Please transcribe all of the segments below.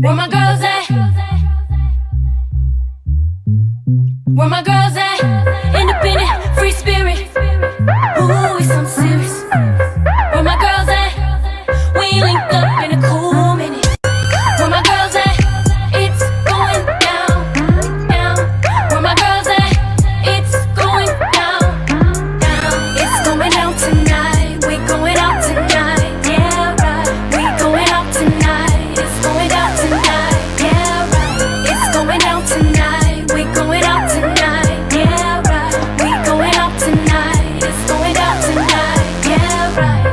Where my girls at? Where my girls at? Independent, free spirit. Ooh, it's something serious. Where my girls at? We link up in a cool minute. Where my girls at? It's going down, down. Where my girls at? It's going down, down. It's going down tonight. We going out tonight. Yeah, right. We going out tonight. It's going down tonight. Yeah, right. It's going down tonight. We going out tonight. Yeah, right. We going out tonight. It's going down tonight. Yeah, right.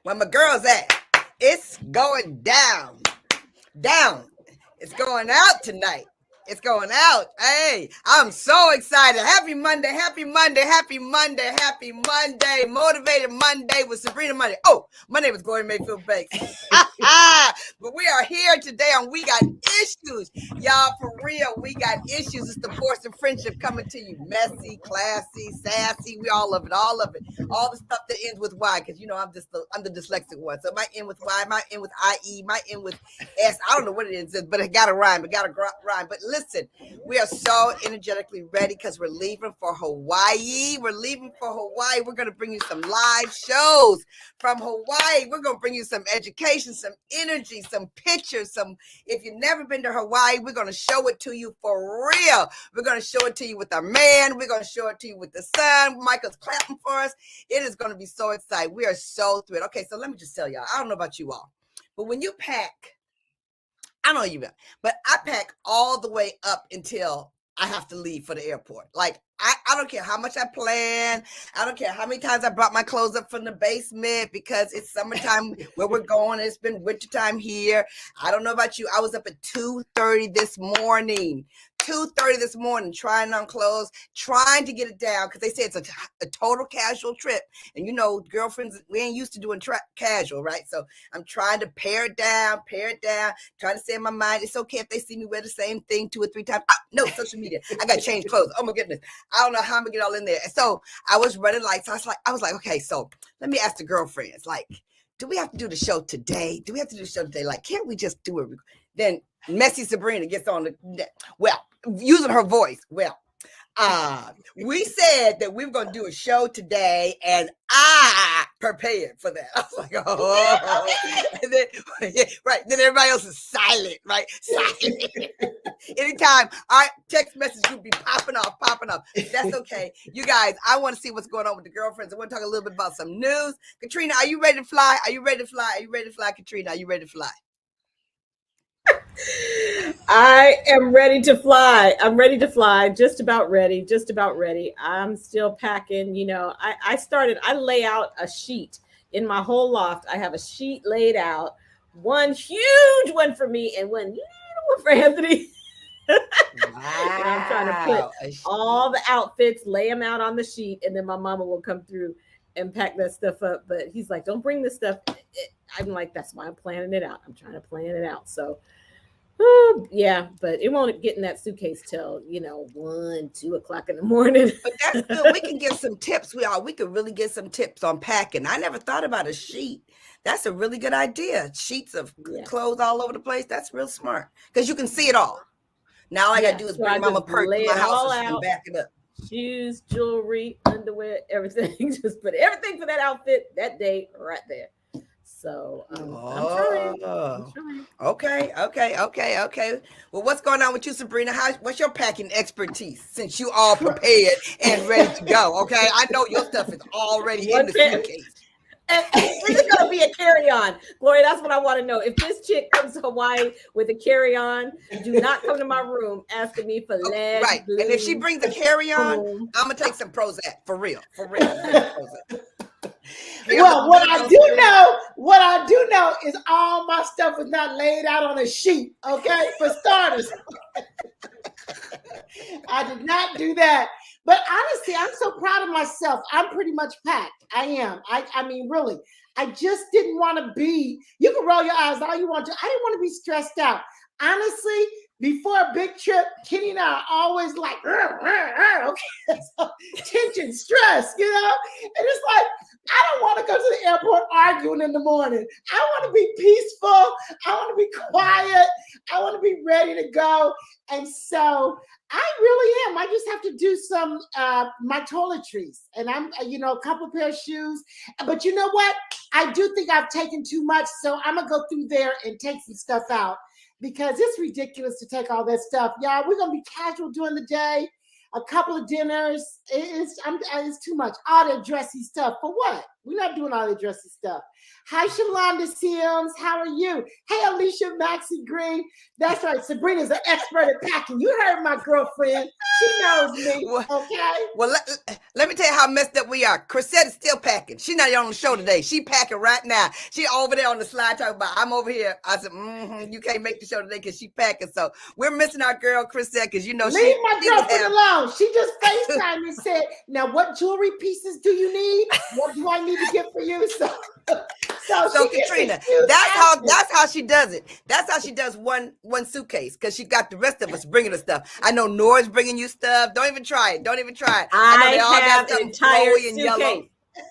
Where my girls at? It's going down. Down. It's going out tonight. It's going out. Hey, I'm so excited. Happy Monday, happy Monday, happy Monday, happy Monday. Motivated Monday with Sabrina Monday. Oh, my name is Gloria Mayfield Banks. But we are here today on We Got Issues. Y'all, for real, we got issues. It's the force of friendship coming to you. Messy, classy, sassy. We all love it, all of it. All the stuff that ends with Y, because you know I'm the dyslexic one. So it might end with Y, might end with IE, might end with S. I don't know what it is, but it got to rhyme. It got to rhyme. But listen, we are so energetically ready because we're leaving for Hawaii. We're leaving for Hawaii. We're going to bring you some live shows from Hawaii. We're going to bring you some education, some energy, some pictures, if you've never been to Hawaii, we're going to show it to you for real. We're going to show it to you with our man. We're going to show it to you with the sun. Michael's clapping for us. It is going to be so exciting. We are so thrilled. Okay, so let me just tell y'all, I don't know about you all, but when you pack, I don't know you, but I pack all the way up until I have to leave for the airport. Like, I don't care how much I plan. I don't care how many times I brought my clothes up from the basement because it's summertime where we're going. It's been wintertime here. I don't know about you. I was up at 2:30 this morning. 2:30 this morning, trying on clothes, trying to get it down because they say it's a total casual trip. And you know, girlfriends, we ain't used to doing casual, right? So I'm trying to pare it down, trying to say in my mind, it's okay if they see me wear the same thing 2 or 3 times. Oh, no, social media. I got to change clothes. Oh my goodness. I don't know how I'm gonna get all in there. And so I was running lights. I was like, okay, so let me ask the girlfriends, like, do we have to do the show today? Like, can't we just do it? Then Messy Sabrina gets on using her voice. We said that we were going to do a show today, and I prepared for that. I was like, oh, and then, right. Then everybody else is silent, right? Silent. Anytime our text message would be popping off. That's okay. You guys, I want to see what's going on with the girlfriends. I want to talk a little bit about some news. Caterina, are you ready to fly? Caterina, are you ready to fly? I am ready to fly. I'm ready to fly. Just about ready. I'm still packing. You know, I lay out a sheet in my whole loft. I have a sheet laid out, one huge one for me and one little one for Anthony. Wow. And I'm trying to put all the outfits, lay them out on the sheet, and then my mama will come through and pack that stuff up. But he's like, don't bring this stuff. I'm like, that's why I'm planning it out. I'm trying to plan it out. So yeah, but it won't get in that suitcase till 1, 2 o'clock in the morning. But that's good. We can get some tips. We could really get some tips on packing. I never thought about a sheet. That's a really good idea. Sheets of clothes all over the place. That's real smart because you can see it all. Now all I gotta do is bring mama purse to my house and back it up. Shoes, jewelry, underwear, everything. Just put everything for that outfit that day right there. So I'm trying. Okay. Well, what's going on with you, Sabrina? What's your packing expertise since you all prepared and ready to go? Okay, I know your stuff is already in the suitcase. And is it going to be a carry-on? Gloria, that's what I want to know. If this chick comes to Hawaii with a carry-on, do not come to my room asking me for lead. Right. And if she brings a carry-on, I'm going to take some Prozac. For real. Well, what I do know is all my stuff is not laid out on a sheet, okay? For starters. I did not do that. But honestly, I'm so proud of myself. I'm pretty much packed. I am. I mean, really. I just didn't want to be, you can roll your eyes all you want to. I didn't want to be stressed out. Honestly, before a big trip, Kenny and I are always like, okay, so tension, stress, you know? And it's like, I don't want to go to the airport arguing in the morning. I want to be peaceful. I want to be quiet. I want to be ready to go. And so I really am. I just have to do some, my toiletries. And I'm, a couple pair of shoes. But you know what? I do think I've taken too much. So I'm going to go through there and take some stuff out. Because it's ridiculous to take all that stuff. Y'all, we're going to be casual during the day, a couple of dinners. It's too much. All that dressy stuff. For what? We're not doing all that dressy stuff. Hi, Shalonda Sims. How are you? Hey, Alicia Maxie Green. That's right. Sabrina's an expert at packing. You heard my girlfriend. She knows me, okay? Well, let me tell you how messed up we are. Crisette is still packing. She's not on the show today. She packing right now. She over there on the slide talking about, I'm over here. I said, you can't make the show today because she packing. So we're missing our girl, Crisette, because Leave my girlfriend alone. She just FaceTimed and said, now what jewelry pieces do you need? What do I need to get for you? So Caterina, that's how she does it. That's how she does one suitcase, because she got the rest of us bringing her stuff. I know Nora's bringing you stuff. Don't even try it. Don't even try it. I know they all have got an entire and yellow.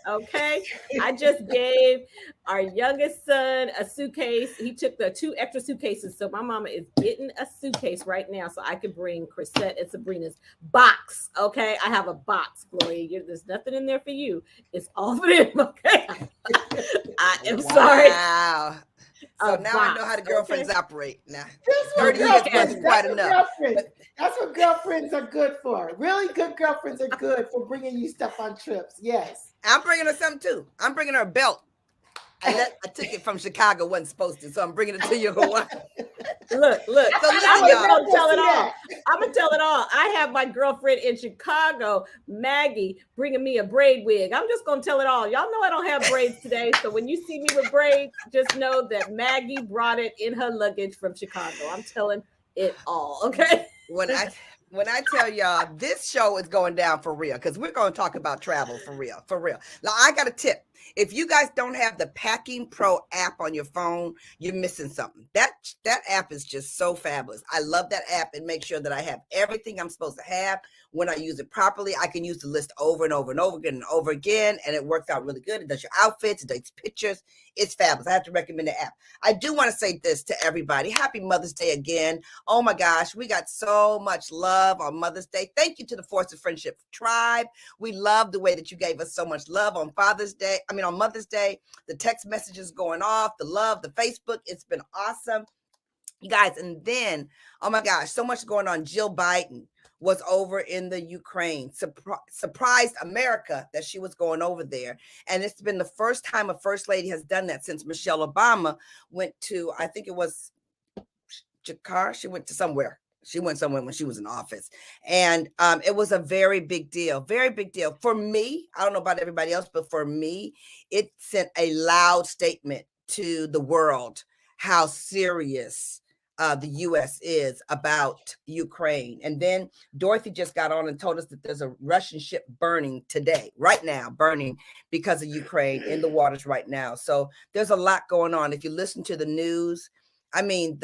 Okay, I just gave our youngest son a suitcase. He took the 2 extra suitcases, so my mama is getting a suitcase right now so I can bring Crisette and Sabrina's box. Okay, I have a box, Gloria. There's nothing in there for you. It's all for them. Okay, I am sorry. Wow. So now I know how the girlfriends operate. Now, 30 years wasn't quite enough. That's what girlfriends are good for. Really good girlfriends are good for bringing you stuff on trips. Yes. I'm bringing her something too. I'm bringing her a belt. I took it from Chicago, wasn't supposed to, so I'm bringing it to you. Look. So listen, I'm gonna tell it all. I'm gonna tell it all. I have my girlfriend in Chicago, Maggie, bringing me a braid wig. I'm just gonna tell it all. Y'all know I don't have braids today, so when you see me with braids, just know that Maggie brought it in her luggage from Chicago. I'm telling it all. Okay. When I tell y'all this show is going down for real, because we're going to talk about travel for real. Now, I got a tip. If you guys don't have the Packing Pro app on your phone, you're missing something. That app is just so fabulous. I love that app and make sure that I have everything I'm supposed to have. When I use it properly, I can use the list over and over and over again and over again, and it works out really good. It does your outfits, it does pictures. It's fabulous. I have to recommend the app. I do want to say this to everybody. Happy Mother's Day again. Oh my gosh, we got so much love on Mother's Day. Thank you to the Force of Friendship Tribe. We love the way that you gave us so much love on on Mother's Day. The text messages going off, the love, the Facebook. It's been awesome. You guys, and then, oh my gosh, so much going on. Jill Biden was over in the Ukraine, surprised America that she was going over there. And it's been the first time a first lady has done that since Michelle Obama went to, I think it was Jakarta. She went to somewhere. She went somewhere when she was in office. And it was a very big deal for me. I don't know about everybody else, but for me, it sent a loud statement to the world how serious the U.S. is about Ukraine. And then Dorothy just got on and told us that there's a Russian ship burning today, right now, burning because of Ukraine in the waters right now. So there's a lot going on. If you listen to the news, I mean,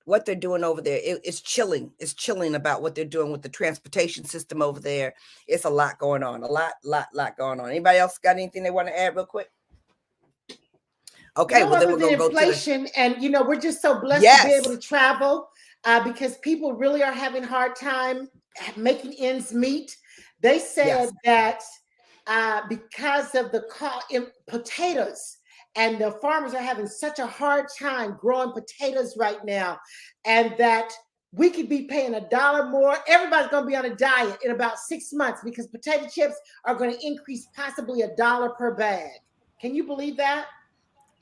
what they're doing over there, it's chilling. It's chilling about what they're doing with the transportation system over there. It's a lot going on, a lot going on. Anybody else got anything they want to add real quick? Okay, well, then we're going to go to inflation, and we're just so blessed to be able to travel because people really are having a hard time making ends meet. They said that because of the cost in potatoes, and the farmers are having such a hard time growing potatoes right now, and that we could be paying $1 more. Everybody's going to be on a diet in about 6 months because potato chips are going to increase possibly $1 per bag. Can you believe that?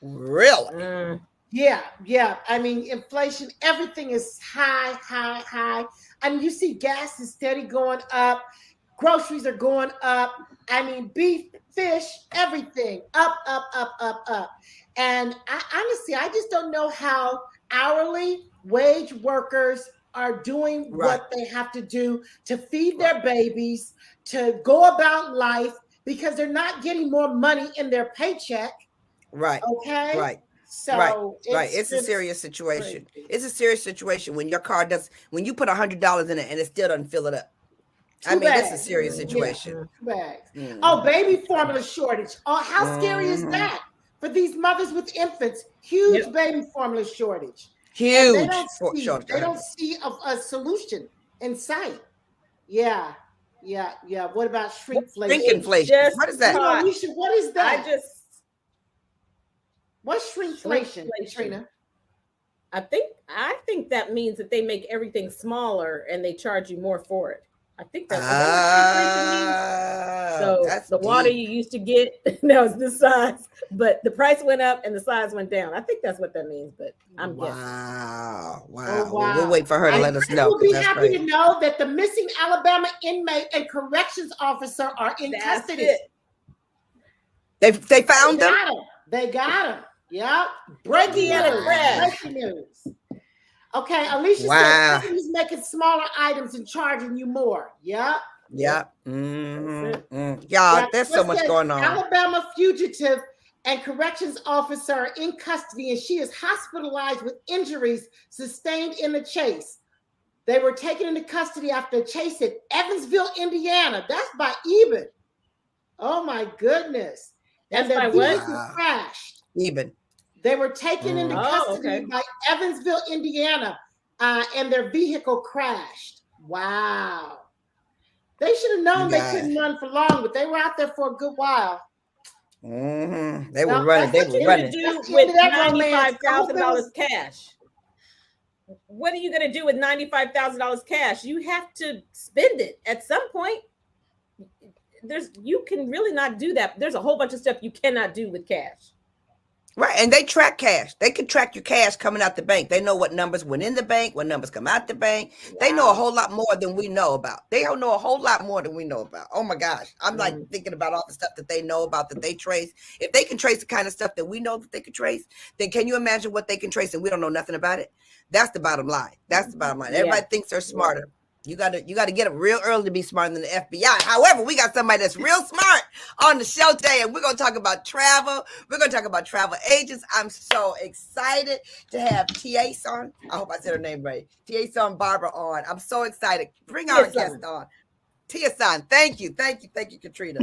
Really? Yeah. I mean, inflation, everything is high. I mean, you see gas is steady going up. Groceries are going up. I mean, beef, fish, everything up. And honestly, I just don't know how hourly wage workers are doing what they have to do to feed their babies, to go about life, because they're not getting more money in their paycheck. Right. Okay. Right. So Right. It's a serious situation. It's a serious situation when your car when you put $100 in it and it still doesn't fill it up. I mean, it's a serious situation. Bags. Oh, baby formula shortage. Oh, how scary is that for these mothers with infants? Huge baby formula shortage. Huge. And they don't see a solution in sight. Yeah. What about shrinkflation? Shrinkflation. What is that? Alicia, what is that? What's shrinkflation, Katrina? I think that means that they make everything smaller and they charge you more for it. I think that's so that's the water you used to get now is this size, but the price went up and the size went down. I think that's what that means, but I'm guessing. Wow. Well, we'll wait for her to let us know. We'll be happy to know that the missing Alabama inmate and corrections officer are in custody. They found them? They got him. Yep. Breaking news. Okay, Alicia said he's making smaller items and charging you more. Yep. Yeah. There's so much going on. Alabama fugitive and corrections officer are in custody, and she is hospitalized with injuries sustained in the chase. They were taken into custody after a chase at Evansville, Indiana. That's by Eben. Oh my goodness. And their vehicle crashed. Eben. They were taken into custody by Evansville, Indiana, and their vehicle crashed. Wow. They should have known they couldn't run for long, but they were out there for a good while. They were running. They were running. With $95,000 cash. What are you going to do with $95,000 cash? You have to spend it at some point. You can really not do that. There's a whole bunch of stuff you cannot do with cash. Right, and they track cash. They can track your cash coming out the bank. They know what numbers went in the bank, what numbers come out the bank. Wow. They know a whole lot more than we know about. They don't know a whole lot more than we know about. Oh my gosh, I'm like thinking about all the stuff that they know about, that they trace. If they can trace the kind of stuff that we know that they can trace, then can you imagine what they can trace and we don't know nothing about it? That's the bottom line. That's the bottom line. Everybody thinks they're smarter. You got to get up real early to be smarter than the FBI. However, we got somebody that's real smart on the show today, and we're going to talk about travel. We're going to talk about travel agents. I'm so excited to have Tiasan. I hope I said her name right. Tiasan Barber on. I'm so excited. Bring our guest on. Tiasan, thank you, Caterina.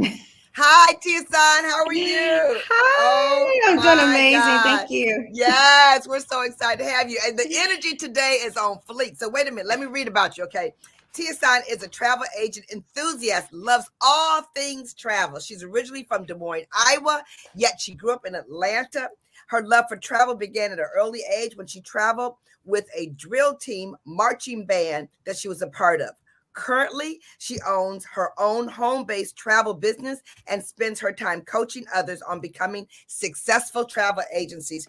Hi, Tiasan. How are you? Hi, I'm doing amazing. God. Thank you. Yes, we're so excited to have you. And the energy today is on fleek. So wait a minute. Let me read about you, okay? Tiasan is a travel agent enthusiast, loves all things travel. She's originally from Des Moines, Iowa, yet she grew up in Atlanta. Her love for travel began at an early age when she traveled with a drill team marching band that she was a part of. Currently, she owns her own home-based travel business and spends her time coaching others on becoming successful travel agencies.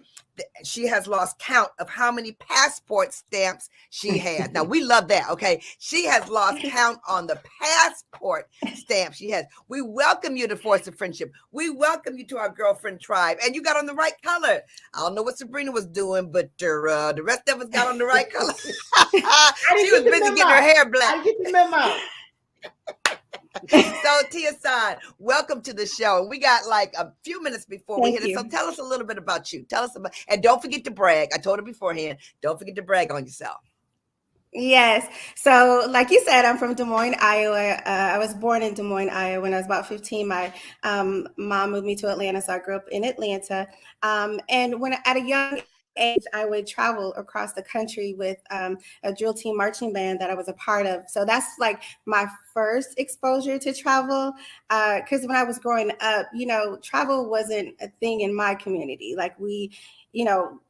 She has lost count of how many passport stamps she has. Now, we love that, okay? She has lost count on the passport stamps she has. We welcome you to Force of Friendship. We welcome you to our girlfriend tribe. And you got on the right color. I don't know what Sabrina was doing, but the rest of us got on the right color. She was busy getting her hair black. I get the memo. So Tiasan, welcome to the show. We got like a few minutes before we hit it. So tell us a little bit about you. Tell us about, and don't forget to brag. I told her beforehand, don't forget to brag on yourself. Yes. So like you said, I'm from Des Moines, Iowa. I was born in Des Moines, Iowa. When I was about 15, my mom moved me to Atlanta. So I grew up in Atlanta. And when at a young age, I would travel across the country with a drill team marching band that I was a part of. So that's like my first exposure to travel. Because when I was growing up, travel wasn't a thing in my community. Like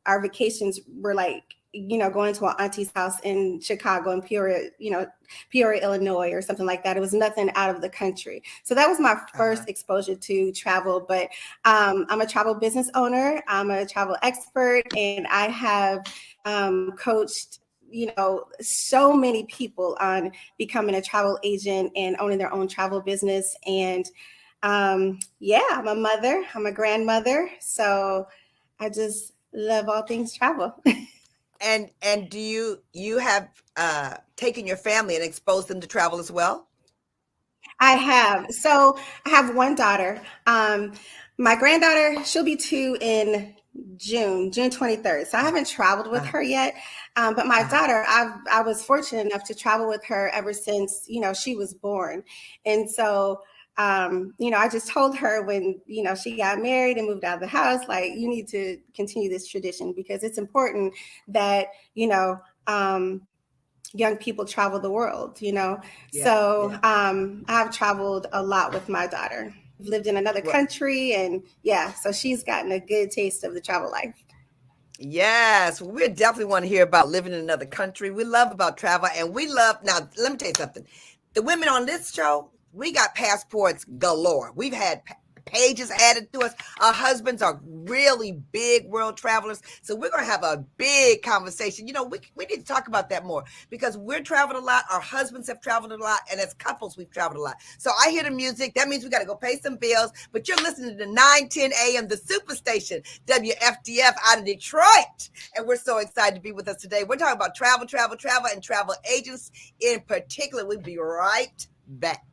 our vacations were like, going to an auntie's house in Chicago and Peoria, Illinois or something like that. It was nothing out of the country. So that was my first exposure to travel. But I'm a travel business owner. I'm a travel expert, and I have coached, so many people on becoming a travel agent and owning their own travel business. And I'm a mother. I'm a grandmother. So I just love all things travel. And do you have taken your family and exposed them to travel as well? I have. So I have one daughter. My granddaughter, she'll be 2 in June 23rd. So I haven't traveled with her yet. But my daughter, I was fortunate enough to travel with her ever since, she was born. And so, I just told her when, she got married and moved out of the house, like, you need to continue this tradition because it's important that, young people travel the world, So I've traveled a lot with my daughter. I've lived in another country and so she's gotten a good taste of the travel life. Yes, we definitely want to hear about living in another country. We love about travel and we love, now let me tell you something. The women on this show, we got passports galore. We've had pages added to us. Our husbands are really big world travelers. So we're going to have a big conversation. We need to talk about that more because we're traveling a lot. Our husbands have traveled a lot. And as couples, we've traveled a lot. So I hear the music. That means we got to go pay some bills. But you're listening to 910 AM, the Superstation, WFDF out of Detroit. And we're so excited to be with us today. We're talking about travel, and travel agents in particular. We'll be right back.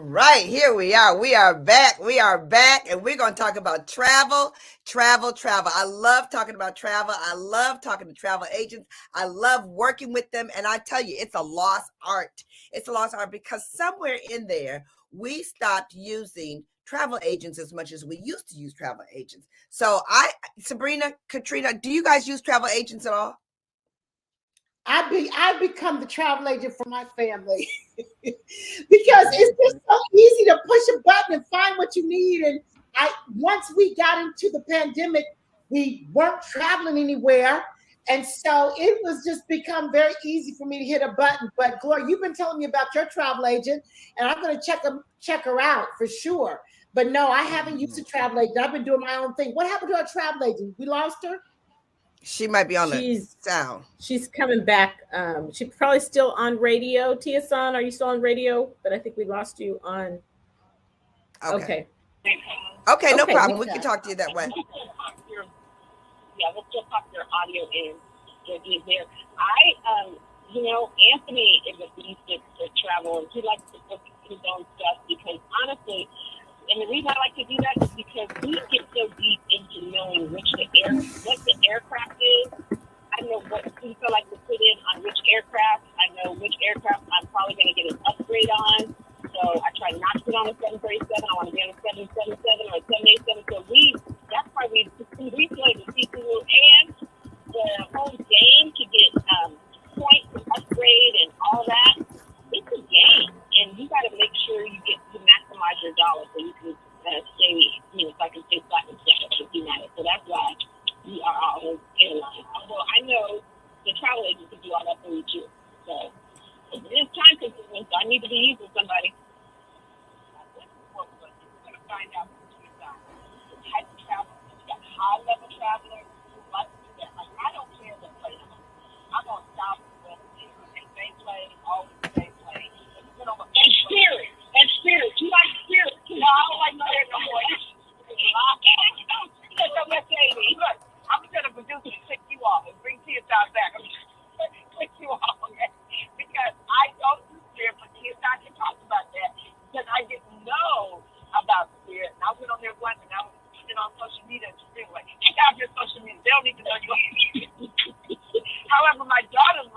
Right, here we are. We are back. And we're going to talk about travel. I love talking about travel. I love talking to travel agents. I love working with them. And I tell you, it's a lost art. It's a lost art because somewhere in there, we stopped using travel agents as much as we used to use travel agents. So Sabrina, Caterina, do you guys use travel agents at all? I've become the travel agent for my family because it's just so easy to push a button and find what you need. And once we got into the pandemic, we weren't traveling anywhere. And so it was just become very easy for me to hit a button. But Gloria, you've been telling me about your travel agent, and I'm going to check her out for sure. But no, I haven't used a travel agent. I've been doing my own thing. What happened to our travel agent? We lost her? She might be on the sound. She's coming back. She's probably still on radio. Tiasan, are you still on radio? But I think we lost you on. Okay, no problem. We can talk to you that way. Yeah, let's just pop your audio in. There. Anthony is a beast to travel, and he likes to book his own stuff because honestly, and the reason I like to do that is because we get so deep into knowing what the aircraft is. I know what we feel like to put in on which aircraft. I know which aircraft I'm probably going to get an upgrade on. So I try not to put on a 737. I want to be on a 777 or a 787. So that's why we play the seafood and the whole game to get points and upgrade and all that. It's a game. we are our own airline. Although I know the travel agent can do all that for you too. So it is time consuming, so I need to be using somebody. This is what we're going to do. We're going to find out from Tiasan the type of travel. You got high level travelers who like to do that. Like, I don't care what plane I'm on. I'm on South West Air. And they play, always they play. And Spirit. And Spirit. You like Spirit? No, I don't like no air no more. Look, I'm going to produce and click you off and bring Tiasan back. I'm just click you off, okay? Because I don't do Spirit, but Tiasan can talk about that because I didn't know about Spirit. And I went on there once and I was putting it on social media and Spirit like, check out your social media. They don't need to know you. However, my daughter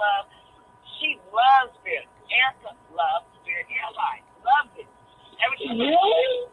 she loves Spirit. Erica loves Spirit Airlines. Loves it. Everything. Really?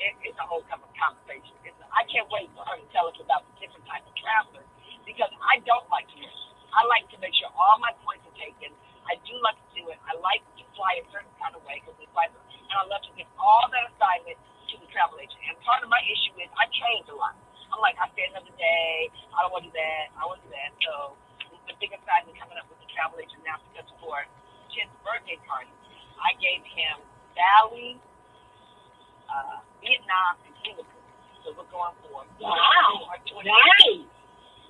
It's a whole conversation. I can't wait for her to tell us about the different types of travelers because I don't like to miss. I like to make sure all my points are taken. I do like to do it. I like to fly a certain kind of way because it's like, and I love to give all that assignment to the travel agent. And part of my issue is I change a lot. I'm like, I stay another day. I don't want to do that. I want to do that. So it's a big assignment coming up with the travel agent now because for his birthday party, I gave him Bali, Vietnam, and Singapore. So we're going for Nice.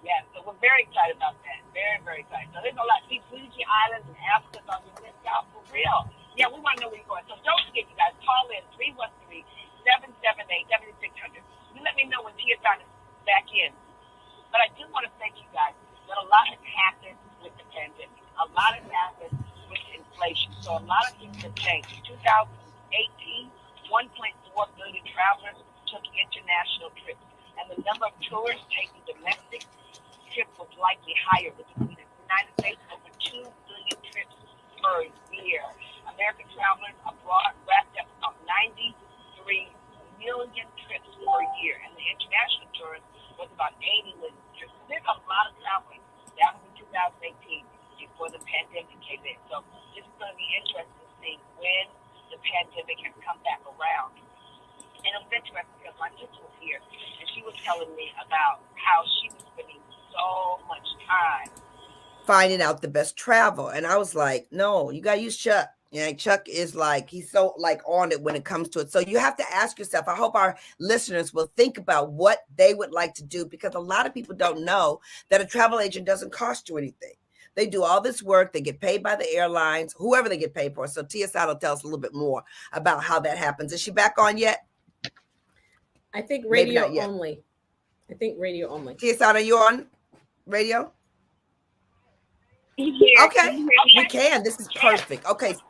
Yeah, so we're very excited about that. Very, very excited. So there's a lot. See, Fiji Islands and Africa's on the list out for real. Yeah, we want to know where you're going. So don't forget, you guys, call in 313-778-7600. You let me know when Tiasan is back in. But I do want to thank you guys that a lot has happened with the pandemic. A lot has happened with inflation. So a lot of things have changed. In 2018, 1.4 billion travelers took international trips, and the number of tourists taking domestic trips was likely higher. Between the United States, over 2 billion trips per year. American travelers abroad wrapped up about 93 million trips per year, and the international tourists was about 80 million trips. So there's a lot of traveling. That was in 2018 before the pandemic came in. So this is going to be interesting to see when the pandemic has come back around. And it was interesting because my sister was here, and she was telling me about how she was spending so much time finding out the best travel. And I was like, no, you got to use Chuck. Yeah, Chuck is like, he's so like on it when it comes to it. So you have to ask yourself, I hope our listeners will think about what they would like to do, because a lot of people don't know that a travel agent doesn't cost you anything. They do all this work. They get paid by the airlines, whoever they get paid for. So Tiasan will tell us a little bit more about how that happens. Is she back on yet? I think radio only. Tiasan, are you on radio? Okay, we can. This is perfect. Okay, so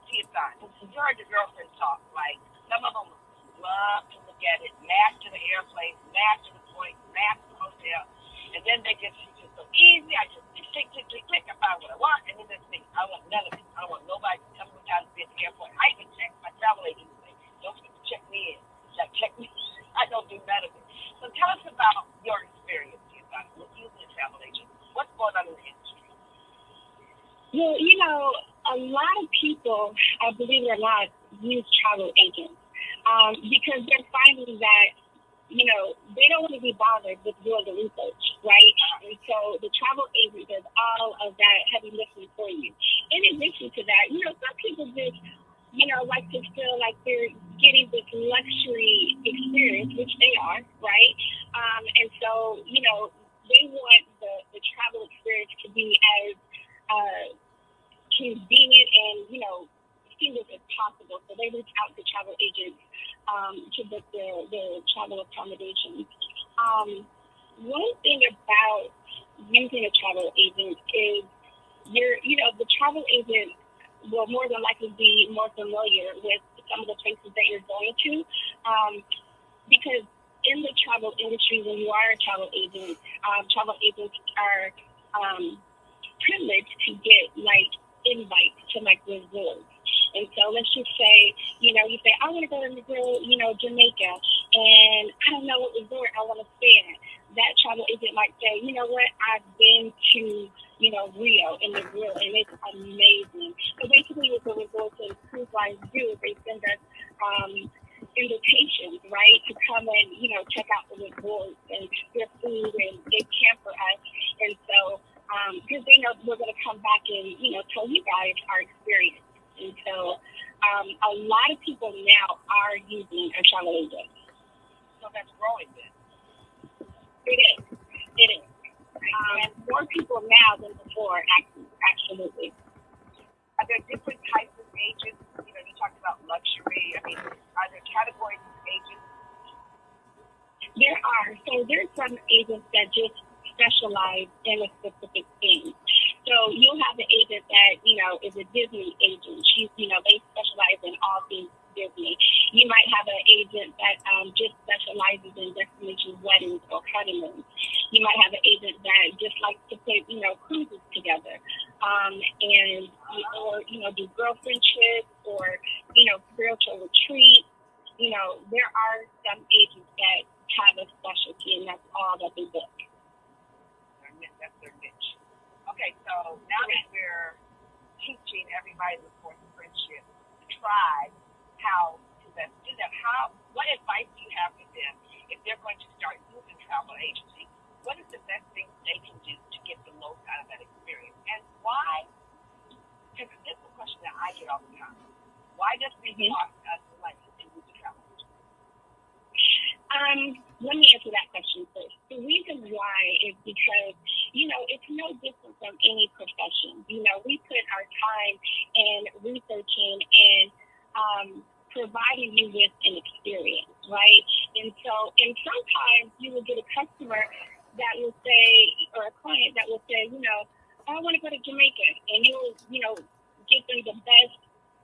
Tiasan, you heard the girlfriends talk. Like, some of them love to look at it, master the airplane, master the point, master the hotel, and then they just, it's just so easy. I just click, I find what I want, and then this thing, I want none of it. I don't want nobody to tell me what time to be at the airport. I even check my travel agent. Don't forget to check me in. Like, check me. I don't do none of it. So tell us about your experience, Tiasan, with using a travel agent. What's going on in the industry? Well, a lot of people, believe it or not, use travel agents because they're finding that, they don't want to be bothered with doing the research, right? And so the travel agent does all of that heavy lifting for you. In addition to that, some people just, like to feel like they're getting this luxury experience, which they are, right? And so, they want the travel experience to be as convenient and, seamless as possible. So they reach out to travel agents to book the travel accommodations. One thing about using a travel agent is the travel agent will more than likely be more familiar with some of the places that you're going to, because in the travel industry, when you are a travel agent are privileged to get invites to resorts. And so let's just say, you say, I want to go to Jamaica, and I don't know what resort I want to stay at. That travel agent might say, you know what, I've been to, Rio and the Grill, and it's amazing. So basically what the resorts and cruise lines do is they send us invitations, right, to come and, check out the resorts and their food, and they pamper us. And so, because they know we're going to come back and, tell you guys our experience. And so, a lot of people now are using a travel agent. So that's growing then. It is. More people now than before, absolutely. Are there different types of agents? You talked about luxury. I mean, are there categories of agents? There are. So there's some agents that just specialize in a specific thing. So you'll have an agent that, is a Disney agent. They specialize in all things Disney. You might have an agent that just specializes in destination weddings or honeymoons. You might have an agent that just likes to put, cruises together, or do girlfriend trips, or, spiritual retreats. There are some agents that have a specialty, and that's all that they book. That's their niche. Okay, so now that we're teaching everybody the Course of Friendship to try how to best do that, what advice do you have for them if they're going to start using travel agency? What is the best thing they can do to get the most out of that experience? And why? Because this is a question that I get all the time. Why does it cost us money to use a travel agency? Let me answer that question first. The reason why is because, it's no different from any profession. We put our time in researching and providing you with an experience, right? And sometimes you will get a customer that will say, or a client that will say, I want to go to Jamaica, and you'll, give them the best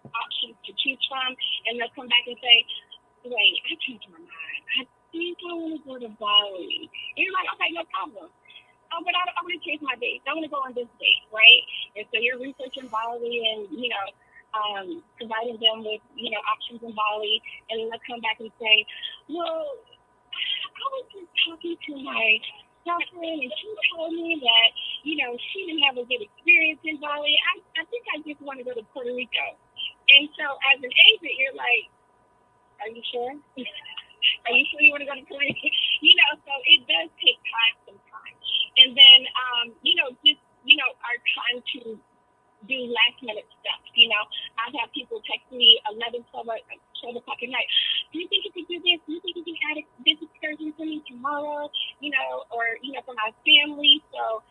options to choose from, and they'll come back and say, wait, I changed my mind. I think I want to go to Bali. And you're like, okay, no problem. Oh, but I want to change my date. I want to go on this date, right? And so you're researching Bali and, providing them with, options in Bali, and then they'll come back and say, well, I was just talking to my girlfriend, and she told me that, she didn't have a good experience in Bali. I think I just want to go to Puerto Rico. And so as an agent, you're like, are you sure? Are you sure you want to go to Puerto Rico? So it does take time sometimes. And then, our time to do last minute stuff. I've had people text me 11, 12 o'clock at night. Do you think you could do this? Do you think you can add this excursion for me tomorrow? Or, for my family. So,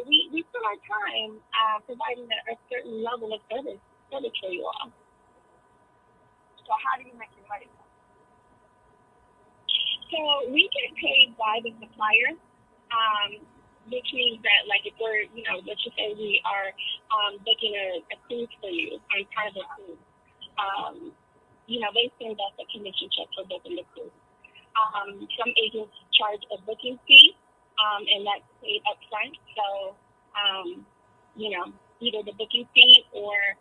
we spend our time providing a certain level of service for you all. So how do you make your money? So we get paid by the supplier, which means that, like, if we're, let's just say we are booking a cruise for you, on part of a cruise, they send us a commission check for booking the cruise. Some agents charge a booking fee, and that's paid up front. So, either the booking fee or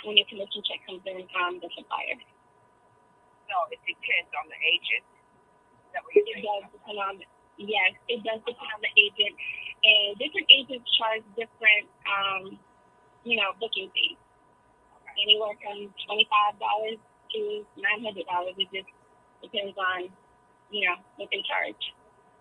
when your commission check comes in from the supplier. So it depends on the agent. Is that what you're saying? It does depend on. Yes, it does depend on the agent, and different agents charge different, booking fees. Okay. Anywhere from $25 to $900. It just depends on, what they charge.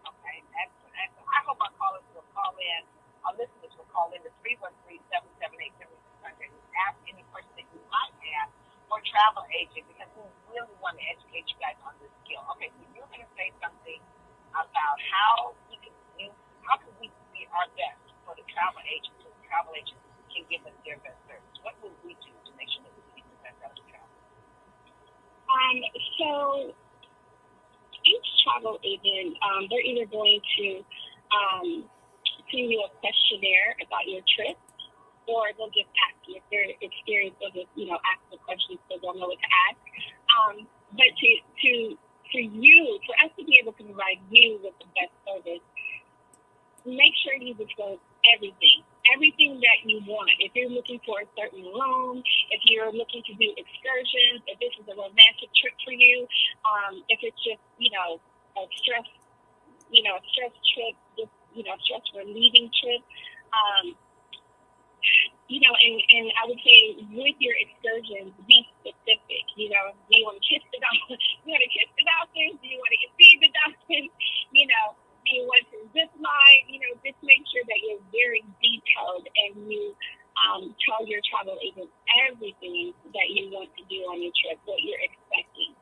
Okay, excellent. I hope our callers will call in. Our listeners will call in to 313-778-7600 and ask any question that you might have for travel agent, because we really want to educate you guys on this skill. Okay, so you're going to say something about how we can be our best for the travel agent, so the travel agent can give us their best service. What will we do to make sure that we get the best out of the travel? So each travel agent, they're either going to send you a questionnaire about your trip, or they'll just ask you if they're experienced. They'll just, ask the questions so they'll know what to ask. But for us to be able to provide you with the best service, make sure you disclose everything that you want. If you're looking for a certain room, if you're looking to do excursions, if this is a romantic trip for you, if it's just, a stress trip, just, stress relieving trip, and I would say with your excursions, be specific. Do you want to kiss the dolphins? You want to kiss the dolphins? Do you want to feed the dolphins? Do you want to zip line? Just make sure that you're very detailed and you tell your travel agent everything that you want to do on your trip, what you're expecting.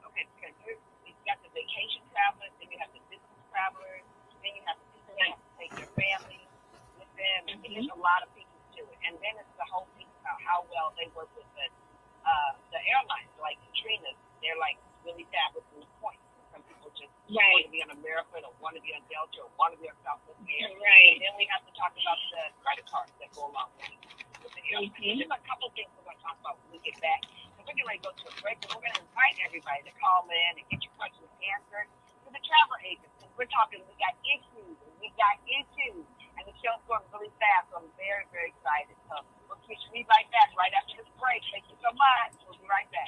Okay, because you've got the vacation travelers, then you have the business travelers, then you have the people that have to take their family with them, and there's a lot of people to it. And then it's the whole thing about how well they work with the airlines, like Caterina. They're like really bad with the points. Some people just want to be on American or want to be on Delta or want to be on Southwest Air. Right. And then we have to talk about the credit cards that go along with the airlines. There's a couple of things we're going to talk about when we get back. And we're going to go to a break, and we're going to invite everybody to call in and get your questions answered to the travel agents. And we're talking, we got issues, and the show's going really fast, so I'm very, very excited. So we'll be right back right after this break. Thank you so much. We'll be right back.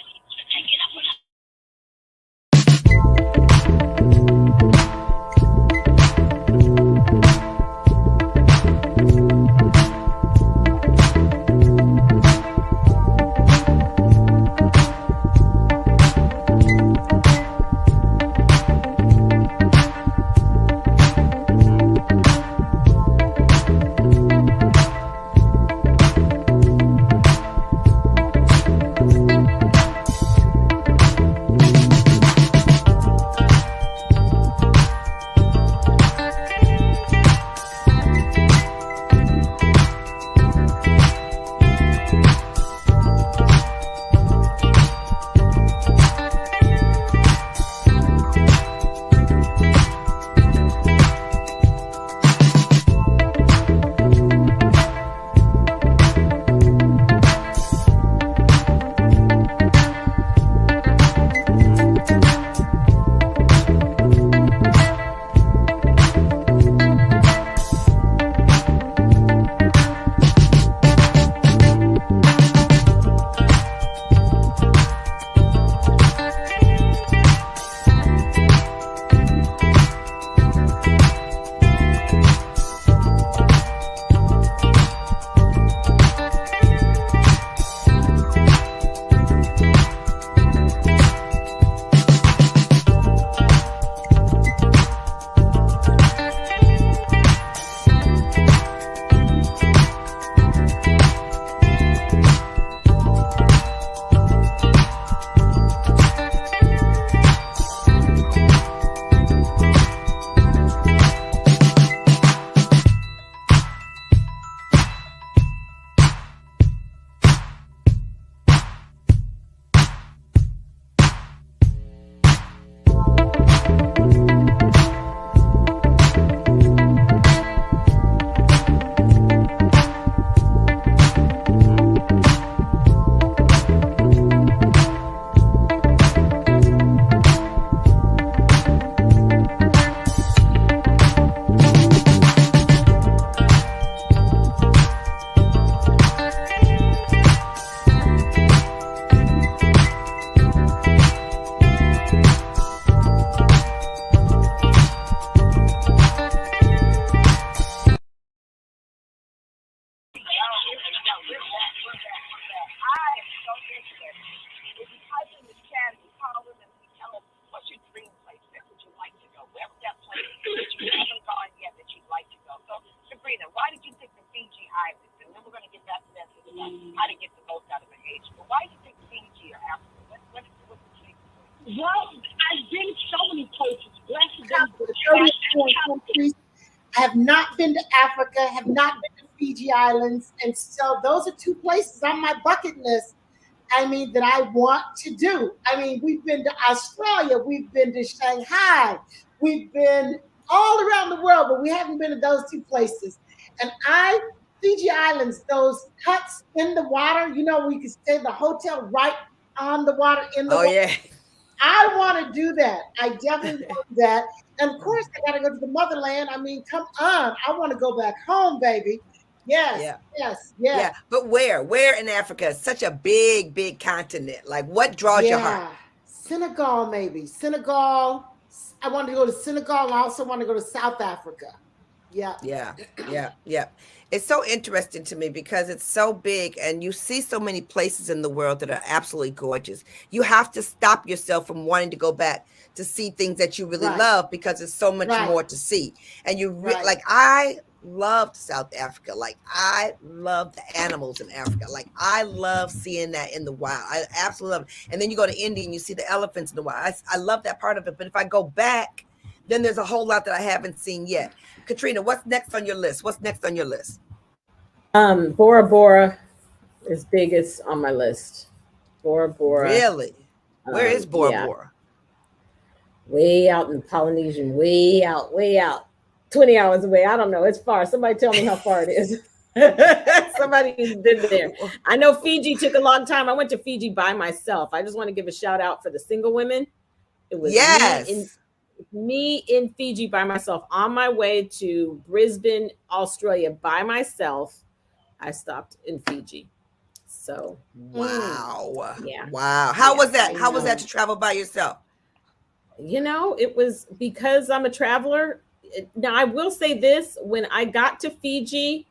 how to get the most out of an agent. But why do you think Fiji or Africa? What's the key? Well, I've been so many places. Blessed countries. I have not been to Africa, have not been to Fiji Islands. And so those are two places on my bucket list, I mean, that I want to do. I mean, we've been to Australia, we've been to Shanghai, we've been all around the world, but we haven't been to those two places. And Fiji Islands, those huts in the water, you know, we could stay in the hotel right on the water, in the water. Yeah. I want to do that. I definitely want to do that. And of course, I got to go to the motherland. I mean, come on. I want to go back home, baby. Yes, yes. But where in Africa? It's such a big continent. Like, what draws your heart? Senegal, maybe. Senegal. I want to go to Senegal. I also want to go to South Africa. Yeah. Yeah. It's so interesting to me because it's so big and you see so many places in the world that are absolutely gorgeous. You have to stop yourself from wanting to go back to see things that you really Right. love because there's so much Right. more to see. And Right. like I loved South Africa. Like I love the animals in Africa. Like I love seeing that in the wild. I absolutely love it. And then you go to India and you see the elephants in the wild. I love that part of it. But if I go back, then there's a whole lot that I haven't seen yet. Katrina, what's next on your list? What's next on your list? Bora Bora is biggest on my list. Bora Bora. Really? Where is Bora Yeah, Bora? way out in Polynesian, way out, 20 hours away. I don't know. It's far. Somebody tell me how far it is. Somebody's been there. I know Fiji took a long time. I went to Fiji by myself. I just want to give a shout out for the single women. It was Yes. me in Fiji by myself on my way to Brisbane, Australia by myself. I stopped in Fiji. So, Wow. yeah. Wow. How Yeah, was that? I How was know. that to travel by yourself? It was because I'm a traveler. Now, I will say this, when I got to Fiji,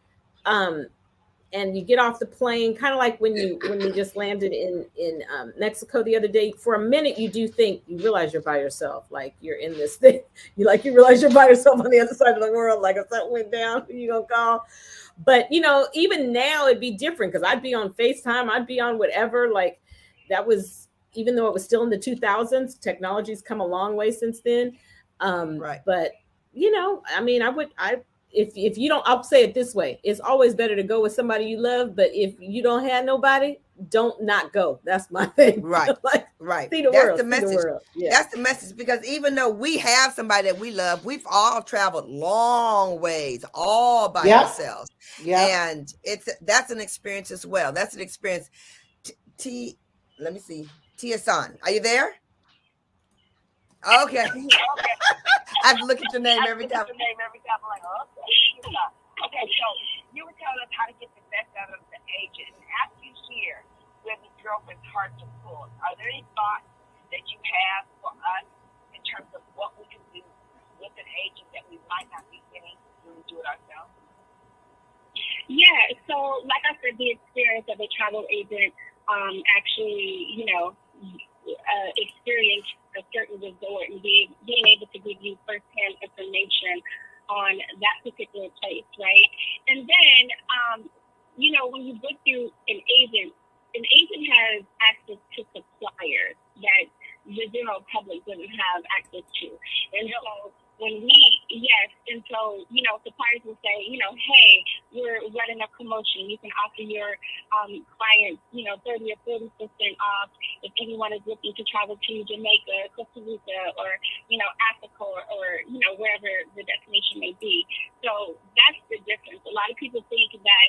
and you get off the plane, kind of like when we just landed in Mexico the other day. For a minute, you do think you realize you're by yourself, like you're in this thing. You realize you're by yourself on the other side of the world. Like if something went down, who you gonna call? But even now it'd be different because I'd be on FaceTime, I'd be on whatever. Like that was, even though it was still in the 2000s, technology's come a long way since then. Right. But if you don't, I'll say it this way: it's always better to go with somebody you love. But if you don't have nobody, don't not go. That's my thing. Right. Like, Right. see the That's world. the See message. the world. Yeah. That's the message because even though we have somebody that we love, we've all traveled long ways, all by Yep. ourselves. Yep. And that's an experience as well. That's an experience. Let me see. Tiasan, are you there? Okay. I have to look at your name every time. I'm like, okay, so you were telling us how to get the best out of the agent. And after you hear where the girlfriend's hard to pull, are there any thoughts that you have for us in terms of what we can do with an agent that we might not be getting when we do it ourselves? Yeah, so like I said, the experience of a travel agent actually, experience a certain resort and being able to give you firsthand information on that particular place, right? And then, when you book through an agent has access to suppliers that the general public doesn't have access to. And so suppliers will say, hey, we're running a promotion. You can offer your clients, 30 or 40% off if anyone is looking to travel to Jamaica, Costa Rica, or, Africa, or wherever the destination may be. So that's the difference. A lot of people think that,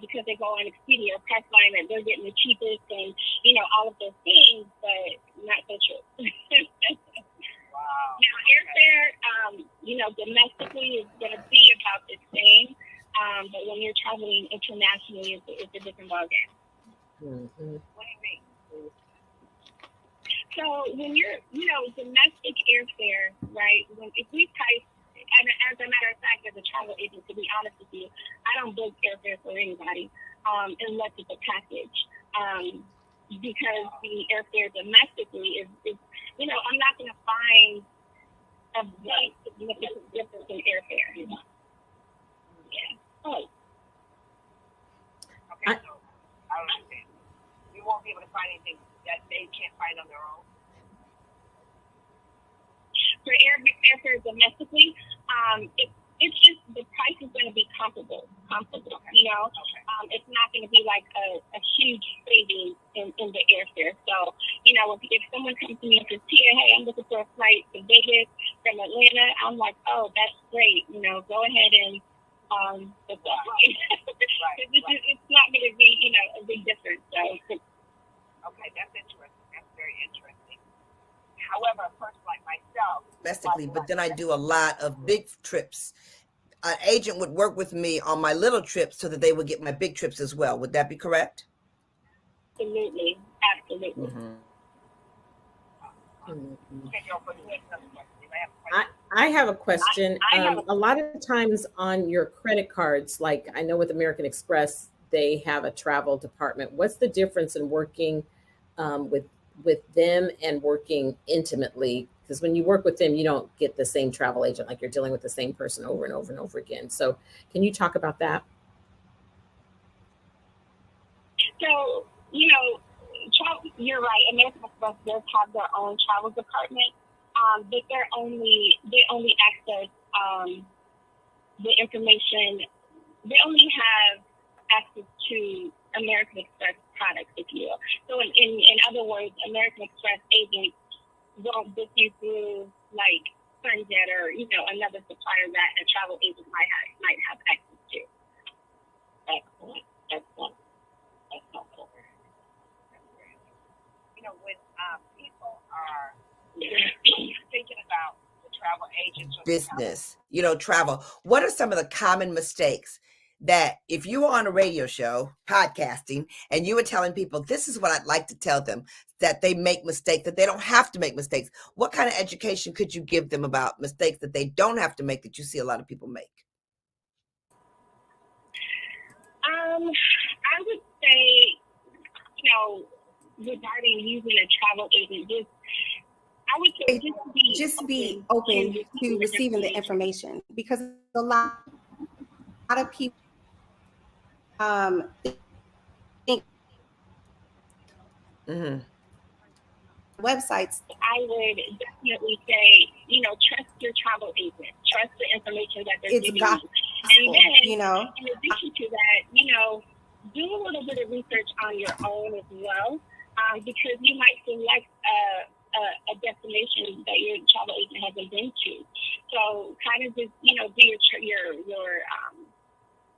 because they go on Expedia or Priceline, that they're getting the cheapest and, all of those things, but not so true. Wow. Now, airfare, domestically is going to be about the same, but when you're traveling internationally, it's a different ballgame. Mm-hmm. What do you mean? So when you're, domestic airfare, right? If we price, and as a matter of fact, as a travel agent, to be honest with you, I don't book airfare for anybody unless it's a package. Because the airfare domestically is I'm not going to find a very significant difference in airfare. Yeah. Oh. Okay, so I don't understand. We won't be able to find anything that they can't find on their own. For airfare domestically, it's just the price is going to be comparable. It's not going to be like a huge savings in the airfare. So, if someone comes to me and says, Tia, hey, I'm looking for a flight to Vegas from Atlanta, I'm like, oh, that's great. Go ahead and book that flight. It's not going to be, a big difference. So, okay, that's interesting. That's very interesting. However, a person like myself, Domestically, but then I do a lot of big trips. An agent would work with me on my little trips so that they would get my big trips as well. Would that be correct? absolutely. Mm-hmm. Mm-hmm. okay, girl, but you have another question. I have a question. I have a question. I have A lot of times on your credit cards, like I know with American Express, they have a travel department. What's the difference in working with them and working intimately? Because when you work with them, you don't get the same travel agent, like you're dealing with the same person over and over and over again. So can you talk about that? So, you're right. American Express does have their own travel department, but they only access the information. They only have access to American Express products, if you will. So, in other words, American Express agents won't book you through like Sunjet or another supplier that a travel agent might have access to. Excellent. That's helpful. When people are thinking about the travel agents or Business, travel. What are some of the common mistakes that if you were on a radio show, podcasting, and you were telling people, this is what I'd like to tell them, that they make mistakes, that they don't have to make mistakes? What kind of education could you give them about mistakes that they don't have to make, that you see a lot of people make? I would say, regarding using a travel agent, I would say just be open to receiving the information, because a lot of people think websites. I would definitely say, trust your travel agent, trust the information that they're giving you. And then, in addition to that, do a little bit of research on your own as well, because you might select a destination that your travel agent hasn't been to. So kind of just, do your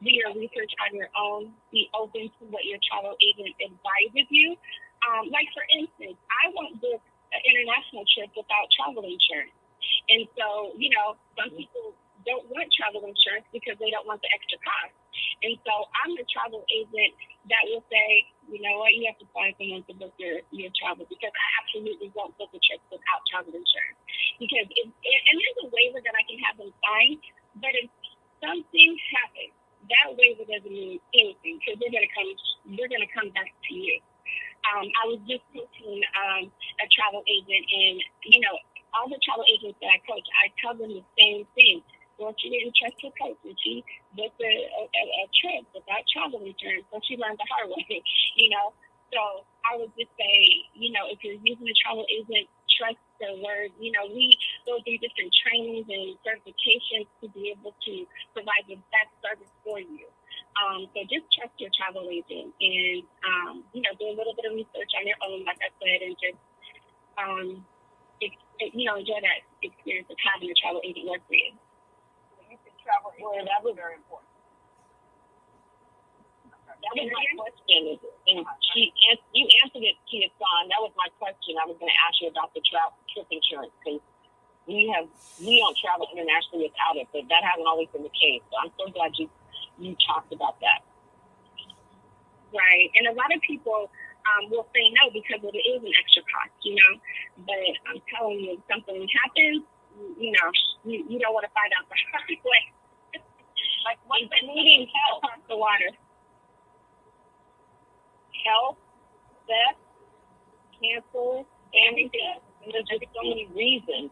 do your research on your own. Be open to what your travel agent advises you. Like for instance, I won't book an international trip without travel insurance. And so, some people don't want travel insurance because they don't want the extra cost. And so I'm the travel agent that will say, you know what, you have to find someone to book your travel, because I absolutely won't book a trip without travel insurance. Because and there's a waiver that I can have them sign, but if something happens, that waiver doesn't mean anything, because they're gonna come back to you. I was just coaching a travel agent, and all the travel agents that I coach, I tell them the same thing. Well, she didn't trust her coach, and she booked a trip without travel insurance, so she learned the hard way. So I would just say, if you're using a travel agent, trust their word. We go through different trainings and certifications to be able to provide the best service for you. So just trust your travel agent, and do a little bit of research on your own, like I said, and just enjoy that experience of having a travel agent work for you. Travel agent, that was very important. That was my question. And you answered it, Tiasan. That was my question. I was going to ask you about the trip insurance, because we don't travel internationally without it, but that hasn't always been the case. So I'm so glad you talked about that. Right, and a lot of people will say no because it is an extra cost, But I'm telling you, if something happens, you don't want to find out the hard way. Like what's needing help across the water. Health, theft, cancer, family death. And there's just so many reasons.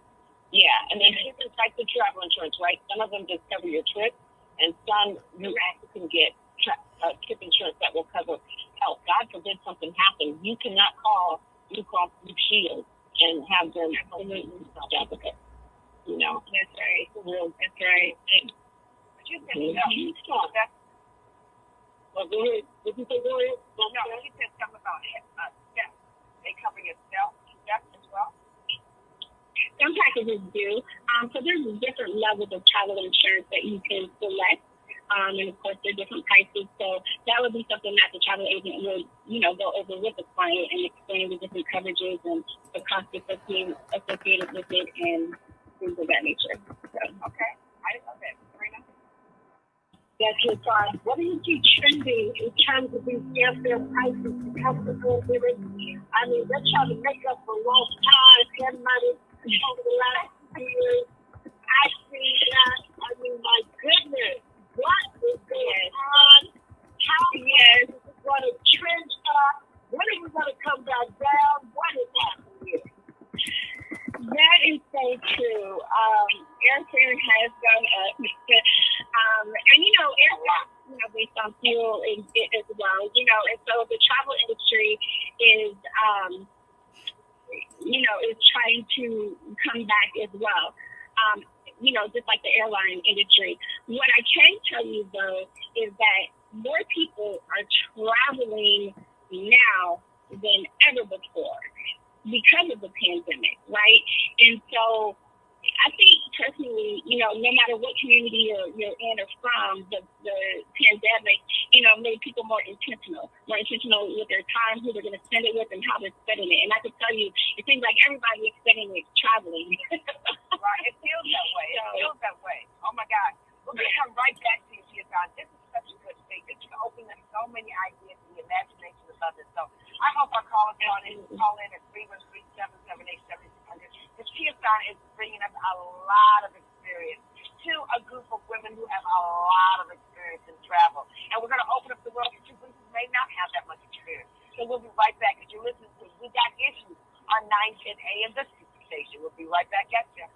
Yeah, and there's different types of travel insurance, right? Some of them just cover your trip, and some you also can get trip insurance that will cover health. God forbid something happens. You cannot call Blue Cross Blue Shield and have them absolutely South Africa. That's right. That's right. You said that. Well, Gloria, did you say Gloria? No, you said something about theft. They cover your theft as well. Some packages do. So there's different levels of travel insurance that you can select. And of course, there are different prices. So that would be something that the travel agent would, go over with the client and explain the different coverages and the costs associated with it and things of that nature. So, okay, I love it. Sabrina? That's your thought. What do you see trending in terms of these airfare prices because of COVID? I mean, they're trying to make up for lost time. Everybody over the last 2 years. I airfare has gone up. And, you know, air costs, you know, based on fuel as well, you know, and so the travel industry is, you know, is trying to come back as well. You know, just like the airline industry. What I can tell you, though, is that more people are traveling now than ever before because of the pandemic, right? And so I think personally, you know, no matter what community you're in or from, the pandemic, you know, made people more intentional with their time, who they're going to spend it with, and how they're spending it. And I can tell you, it seems like everybody is spending it traveling. Right, it feels that way. It feels that way. Oh my God. We're going to come right back to you, Tiasan. This is such a good thing. This can open up so many ideas in the imagination of others. So I hope our callers call in at 313-778-7600. Because Tiasan is bringing us a lot of experience to a group of women who have a lot of experience in travel. And we're going to open up the world to two women who may not have that much experience. So we'll be right back as you're listening to We Got Issues on 910 AM, the Super Station. We'll be right back at you.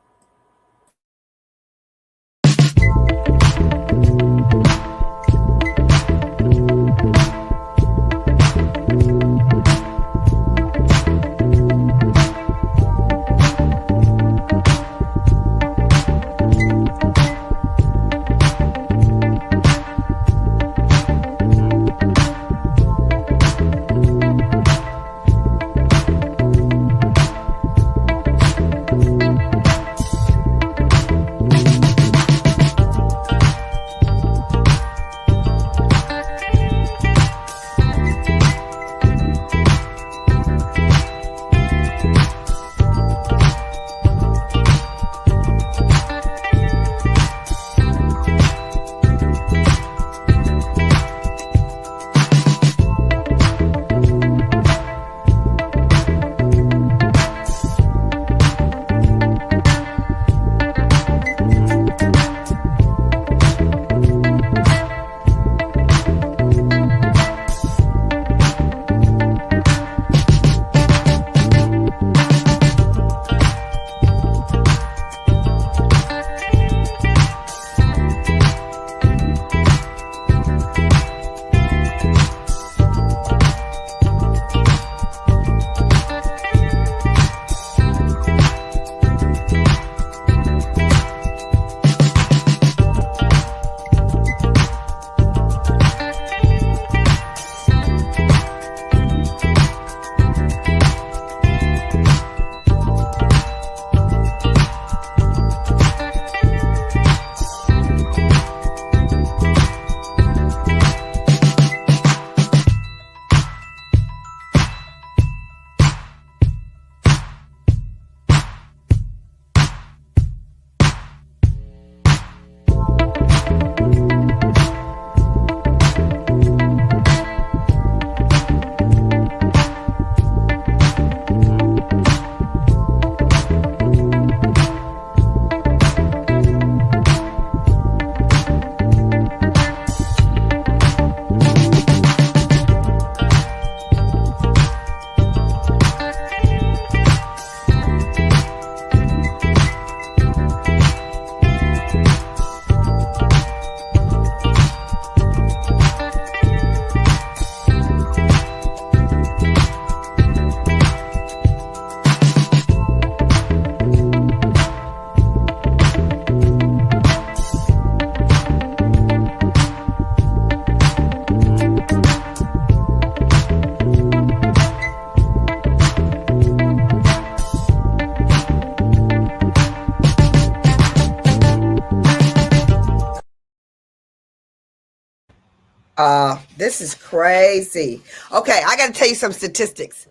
This is crazy. Okay, I got to tell you some statistics.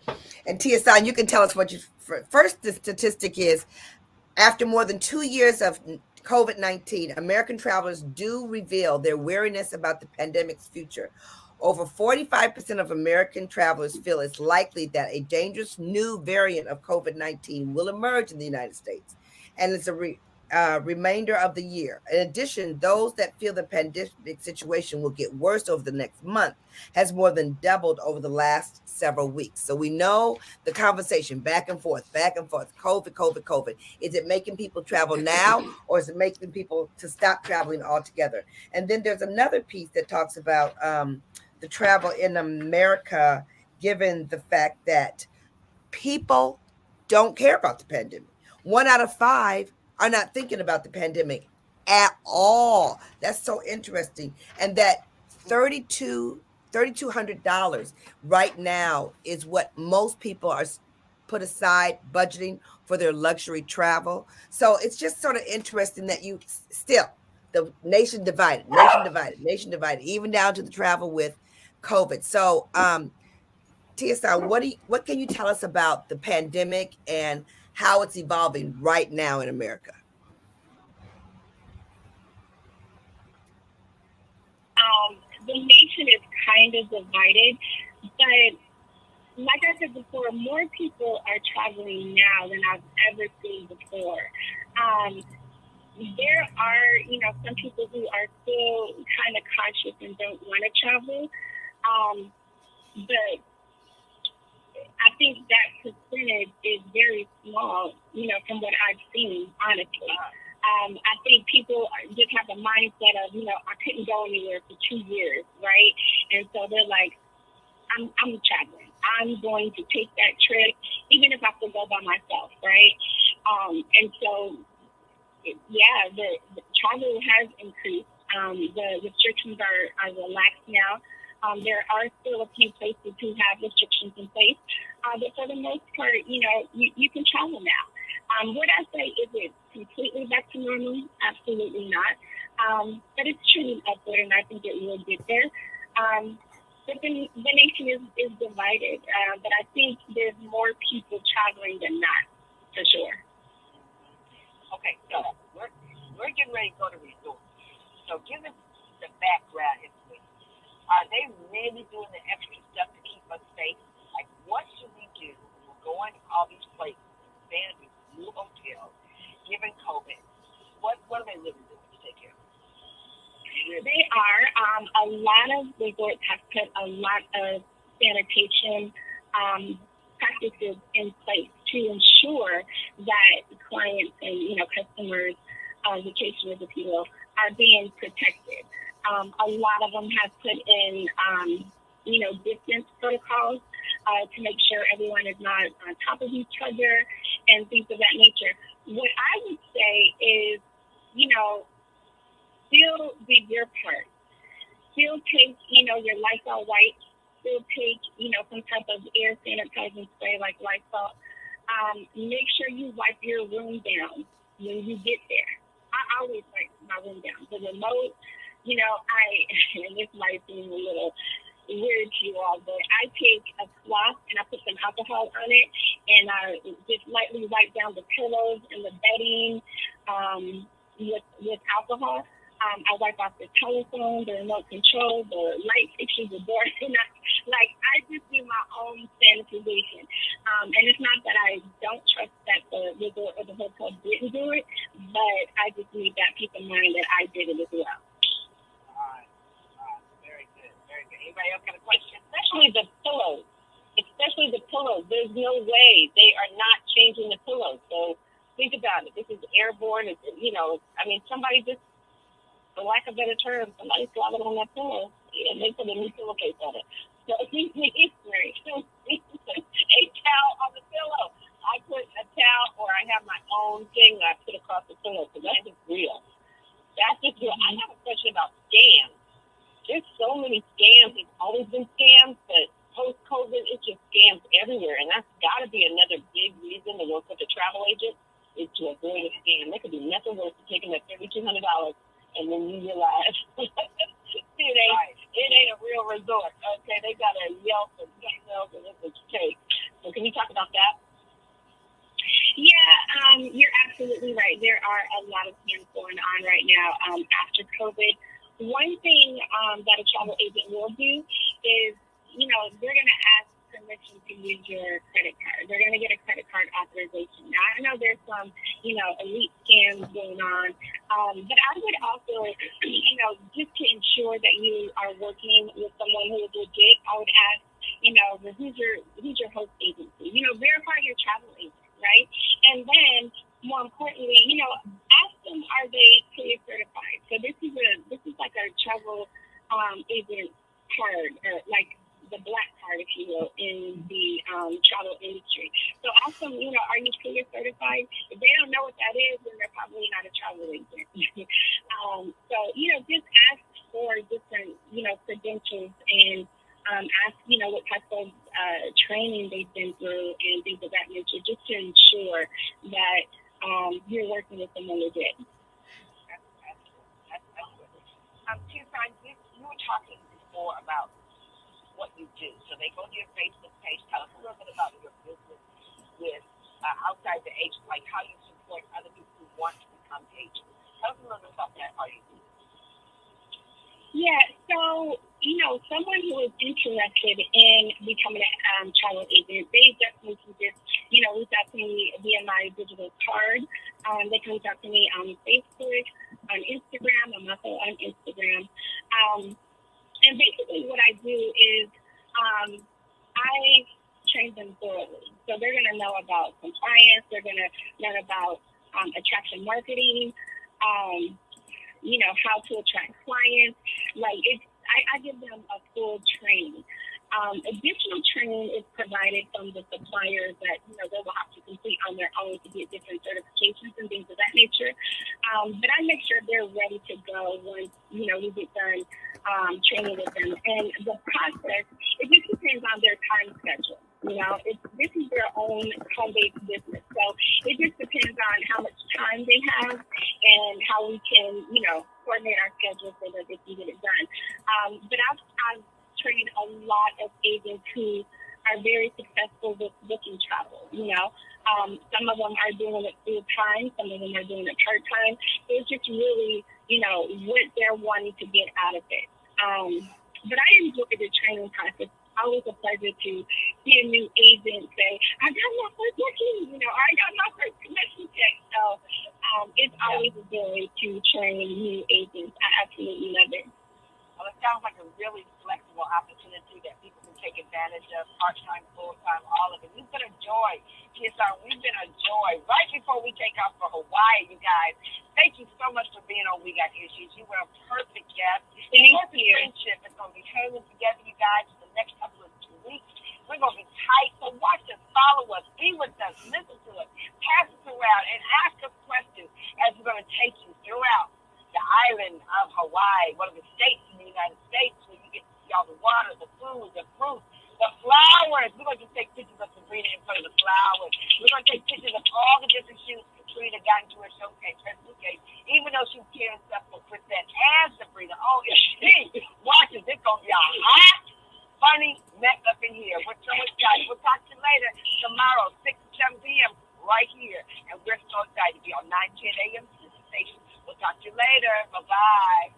And Tiasan, you can tell us what you first. The statistic is after more than 2 years of COVID-19, American travelers do reveal their wariness about the pandemic's future. Over 45% of American travelers feel it's likely that a dangerous new variant of COVID-19 will emerge in the United States. And it's remainder of the year. In addition, those that feel the pandemic situation will get worse over the next month has more than doubled over the last several weeks. So we know the conversation back and forth, COVID, COVID, COVID. Is it making people travel now, or is it making people to stop traveling altogether? And then there's another piece that talks about the travel in America, given the fact that people don't care about the pandemic. 1 out of 5 are not thinking about the pandemic at all. That's so interesting. And that $3,200 right now is what most people are put aside budgeting for their luxury travel. So it's just sort of interesting that you still, the nation divided, even down to the travel with COVID. So Tiasan, what can you tell us about the pandemic and how it's evolving right now in America? The nation is kind of divided, but like I said before, more people are traveling now than I've ever seen before. There are, some people who are still kind of cautious and don't want to travel, but I think that percentage is very small, from what I've seen, honestly. I think people just have a mindset of, I couldn't go anywhere for 2 years, right? And so they're like, I'm traveling. I'm going to take that trip, even if I have to go by myself, right? And so, yeah, the travel has increased. The restrictions are relaxed now. There are still a few places who have restrictions in place, but for the most part, you can travel now. Would I say is it completely back to normal? Absolutely not. But it's trending upward, and I think it will get there. But the nation is divided. But I think there's more people traveling than not, for sure. Okay, so we're getting ready to go to resort. So give us the background history. Are they really doing the extra stuff to keep us safe? Like, what should we do when we're going to all these places, staying in these new hotels, given COVID? What are they really doing to take care of us? They are. A lot of resorts have put a lot of sanitation practices in place to ensure that clients and customers, vacationers, if you will, are being protected. A lot of them have put in, distance protocols to make sure everyone is not on top of each other and things of that nature. What I would say is, still do your part. Still take, your Lysol wipes. Still take, some type of air sanitizing spray like Lysol. Make sure you wipe your room down when you get there. I always wipe my room down. The remote, and this might seem a little weird to you all, but I take a cloth and I put some alcohol on it, and I just lightly wipe down the pillows and the bedding with alcohol. I wipe off the telephone, the remote control, the light fixtures, the door. I just do my own sanitization. And it's not that I don't trust that the resort or the hotel didn't do it, but I just need that peace of mind that I did it as well. All right. Very good. Anybody else got a question? Especially the pillows. There's no way they are not changing the pillows. So think about it. This is airborne. Somebody just, for lack of a better term, somebody swallowed on that pillow and they put a new pillowcase on it. So he needs a towel on the pillow. I put a towel, or I have my own thing that I put across the pillow, because that's just real. That's just real. I have a question about scams. There's so many scams. It's always been scams, but post-COVID, it's just scams everywhere. And that's got to be another big reason to work with a travel agent, is to avoid a scam. There could be nothing worse than taking that $3,200 and then you realize it ain't a real resort. Okay, they got a Yelp and something else, and it's a cake. So can you talk about that? Yeah, you're absolutely right. There are a lot of scams going on right now after COVID. One thing that a travel agent will do is, they're going to ask permission to use your credit card. They're going to get a credit card authorization. Now, I know there's some, elite scams going on, but I would also, just to ensure that you are working with someone who is legit, I would ask, well, who's your host agency? Verify your travel agent, right? And then, more importantly, ask them, are they CLIA certified? So this is like a travel agent card, or like the black card, if you will, in the travel industry. So ask them, are you CLIA certified? If they don't know what that is, then they're probably not a travel agent. So, just ask for different, credentials, and ask, what type of training they've been through and things of that nature, just to ensure that you're working with someone legit. Tiasan, you were talking before about what you do. So they go to your Facebook page. Tell us a little bit about your business with outside the agent, like how you support other people who want to become agents. Tell us a little bit about that. How you do. Yeah, so, someone who is interested in becoming a travel agent, they definitely can just, reach out to me via my digital card. They can reach out to me on Facebook, on Instagram. I'm also on Instagram. And basically what I do is I train them thoroughly. So they're going to know about compliance. They're going to learn about attraction marketing, how to attract clients. I give them a full training. Additional training is provided from the suppliers that, they will have to complete on their own to get different certifications and things of that nature. But I make sure they're ready to go once, we get done training with them. And the process, it just depends on their time schedule. This is their own home-based business. So it just depends on how much time they have and how we can, coordinate our schedule so that they can get it done. But I've trained a lot of agents who are very successful with booking travel. Some of them are doing it full time, some of them are doing it part time. It's just really, what they're wanting to get out of it. But I enjoy the training process. It's always a pleasure to see a new agent say, I got my first booking, or I got my first commission check. So it's always a joy to train new agents. I absolutely love it. Well, it sounds like a really flexible opportunity that people can take advantage of, part-time, full-time, all of it. We've been a joy, Tiasan. We've been a joy. Right before we take off for Hawaii, you guys, thank you so much for being on We Got Issues. You were a perfect guest. Thank you. Friendship is going to be hanging together, you guys, for the next couple of weeks. We're going to be tight. So watch us, follow us, be with us, listen to us, pass us around, and ask us questions as we're going to take you throughout the island of Hawaii, one of the states in the United States, where you get to see all the water, the food, the fruit, the flowers. We're going to take pictures of Sabrina in front of the flowers. We're going to take pictures of all the different shoes Caterina got into her showcase, her suitcase, even though she was carrying stuff for Crisette and Sabrina. Oh, if she watches, it's going to be a hot, funny mess up in here. We're so excited. We'll talk to you later tomorrow, 6 to 7 p.m. right here. And we're so excited to be on 9:10 a.m. station. We'll talk to you later. Bye-bye.